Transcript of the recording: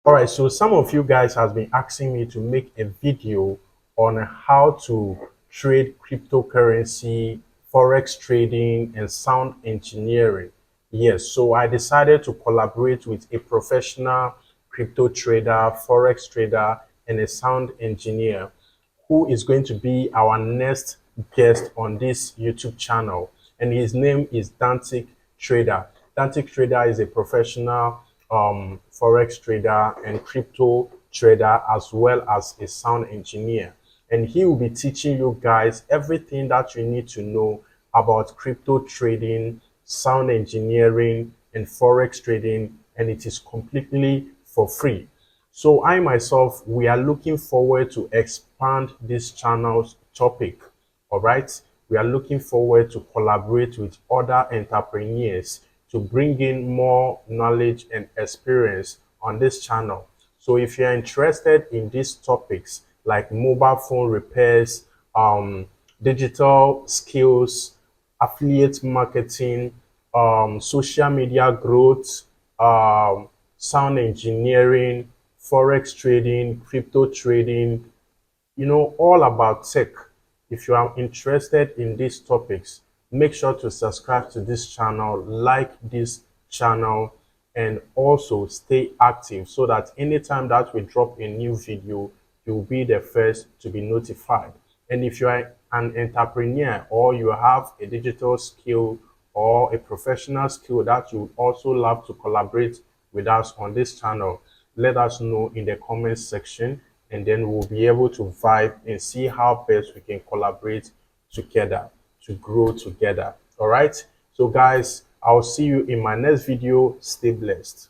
All right, so some of you guys has been asking me to make a video on how to trade cryptocurrency, forex trading, and sound engineering. Yes, so I decided to collaborate with a professional crypto trader, forex trader, and a sound engineer who is going to be our next guest on this YouTube channel. And his name is Dantic Trader. Dantic Trader is a professional forex trader and crypto trader, as well as a sound engineer. And he will be teaching you guys everything that you need to know about crypto trading, sound engineering, and forex trading, and it is completely for free. So I myself, we are looking forward to expand this channel's topic. All right. We are looking forward to collaborate with other entrepreneurs to bring in more knowledge and experience on this channel. So if you're interested in these topics like mobile phone repairs, digital skills, affiliate marketing, social media growth, sound engineering, forex trading, crypto trading, all about tech. If you are interested in these topics, make sure to subscribe to this channel, like this channel, and also stay active so that anytime that we drop a new video, you'll be the first to be notified. And if you are an entrepreneur or you have a digital skill or a professional skill that you would also love to collaborate with us on this channel, let us know in the comment section, and then we'll be able to vibe and see how best we can collaborate together to grow together. All right. So guys, I'll see you in my next video. Stay blessed.